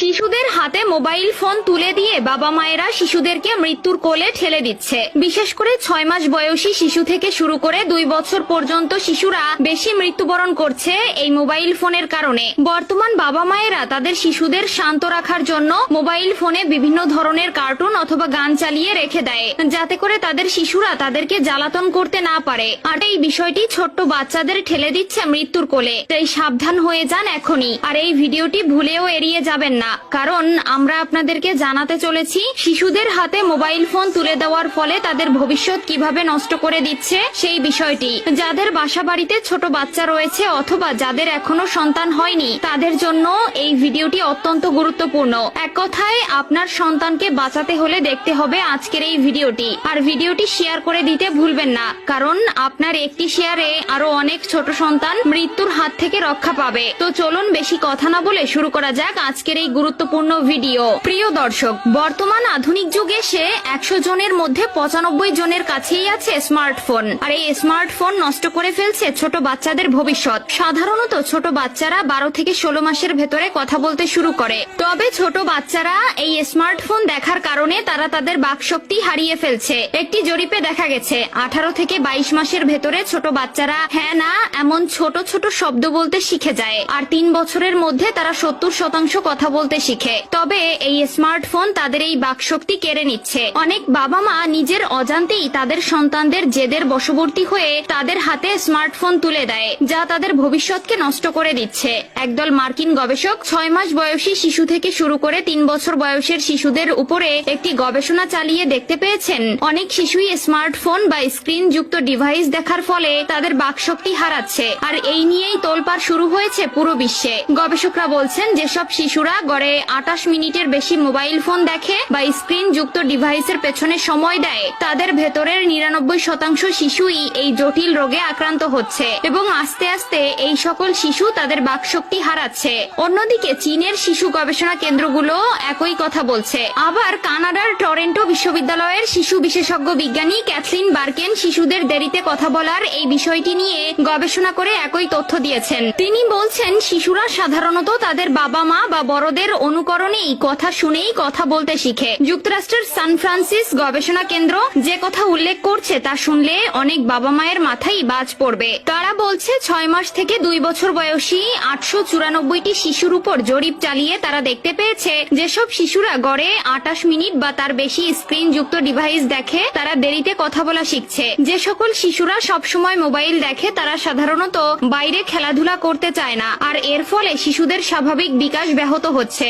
শিশুদের হাতে mobile phone তুলে দিয়ে বাবা মায়েরা শিশুদেরকে মৃত্যুর কোলে ঠেলে দিচ্ছে। বিশেষ করে 6 মাস বয়সী শিশু থেকে শুরু করে 2 বছর পর্যন্ত শিশুরা বেশি মৃত্যুবরণ করছে এই মোবাইল ফোনের কারণে। বর্তমান বাবা মায়েরা তাদের শিশুদের শান্ত রাখার জন্য মোবাইল ফোনে বিভিন্ন ধরনের কার্টুন অথবা গান চালিয়ে রেখে দেয়, যাতে করে তাদের শিশুরা তাদেরকে জ্বালাতন করতে না পারে। আর এই বিষয়টি ছোট্ট বাচ্চাদের ঠেলে দিচ্ছে মৃত্যুর কোলে। তাই সাবধান হয়ে যান এখনই। আর এই ভিডিওটি ভুলেও এড়িয়ে যাবেন না, কারণ আমরা আপনাদেরকে জানাতে চলেছি শিশুদের হাতে মোবাইল ফোন তুলে দেওয়ার ফলে তাদের ভবিষ্যৎ কিভাবে নষ্ট করে দিচ্ছে সেই বিষয়টি। যাদের বাসা বাড়িতে ছোট বাচ্চা রয়েছে অথবা যাদের এখনো সন্তান হয়নি, তাদের জন্য এই ভিডিওটি অত্যন্ত গুরুত্বপূর্ণ। এক কথায় আপনার সন্তানকে বাঁচাতে হলে দেখতে হবে আজকের এই ভিডিওটি। আর ভিডিওটি শেয়ার করে দিতে ভুলবেন না, কারণ আপনার একটি শেয়ারে আরো অনেক ছোট সন্তান মৃত্যুর হাত থেকে রক্ষা পাবে। তো চলুন বেশি কথা না বলে শুরু করা যাক আজকের এই গুরুত্বপূর্ণ ভিডিও। প্রিয় দর্শক, বর্তমান আধুনিক যুগে 100 জনের মধ্যে 95 জনের কাছেই আছে স্মার্টফোন। আর এই স্মার্টফোন নষ্ট করে ফেলছে ছোট বাচ্চাদের ভবিষ্যৎ। সাধারণত ছোট বাচ্চারা 12 থেকে 16 মাসের ভেতরে কথা বলতে শুরু করে। তবে ছোট বাচ্চারা এই স্মার্টফোন দেখার কারণে তারা তাদের বাকশক্তি হারিয়ে ফেলছে। একটি জরিপে দেখা গেছে 18 থেকে 22 মাসের ভেতরে ছোট বাচ্চারা হ্যাঁ না এমন ছোট ছোট শব্দ বলতে শিখে যায়। আর 3 বছরের মধ্যে তারা 70% কথা বলতে শিখে। তবে এই স্মার্টফোন তাদের এই বাকশক্তি কেড়ে নিচ্ছে। অনেক বাবা মা নিজের অজান্তেই তাদের সন্তানদের জেদের বশবর্তী হয়ে তাদের হাতে স্মার্টফোন তুলে দেয়, যা তাদের ভবিষ্যৎকে নষ্ট করে দিচ্ছে। একদল মার্কিন গবেষক 6 মাস বয়সী শিশু থেকে শুরু করে 3 বছর বয়সের শিশুদের উপরে একটি গবেষণা চালিয়ে দেখতে পেয়েছেন অনেক শিশুই স্মার্টফোন বা স্ক্রিন যুক্ত ডিভাইস দেখার ফলে তাদের বাকশক্তি হারাচ্ছে। আর এই নিয়েই তোলপাড় শুরু হয়েছে পুরো বিশ্বে। গবেষকরা বলছেন যেসব শিশুরা গড়ে 28 মিনিটের বেশি মোবাইল ফোন দেখে বা স্ক্রিন যুক্ত ডিভাইসের পেছনে সময় দেয়, তাদের ভেতরের 99% শিশুই এই জটিল রোগে আক্রান্ত হচ্ছে এবং আস্তে আস্তে এই সকল শিশু তাদের বাকশক্তি হারাচ্ছে। অন্যদিকে চীনের শিশু গবেষণা কেন্দ্রগুলো একই কথা বলছে। আবার কানাডার টরেন্টো বিশ্ববিদ্যালয়ের শিশু বিশেষজ্ঞ বিজ্ঞানী ক্যাথলিন বার্কেন শিশুদের দেরিতে কথা বলার এই বিষয়টি নিয়ে গবেষণা করে একই তথ্য দিয়েছেন। তিনি বলছেন শিশুরা সাধারণত তাদের বাবা মা বা বড়দের অনুকরণেই কথা শুনেই কথা বলতে শিখে। যুক্তরাষ্ট্রের সান ফ্রান্সিস গবেষণা কেন্দ্র যে কথা উল্লেখ করছে তা শুনলে অনেক বাবা মায়ের মাথায় বাজ পড়বে। তারা বলছে 6 মাস থেকে 2 বছর বয়সী 894টি শিশুর উপর জরিপ চালিয়ে তারা দেখতে পেয়েছে যেসব শিশুরা গড়ে 28 মিনিট বা তার বেশি স্ক্রিন যুক্ত ডিভাইস দেখে তারা দেরিতে কথা বলা শিখছে। যে সকল শিশুরা সবসময় মোবাইল দেখে তারা সাধারণত বাইরে খেলাধুলা করতে চায় না, আর এর ফলে শিশুদের স্বাভাবিক বিকাশ ব্যাহত হচ্ছে।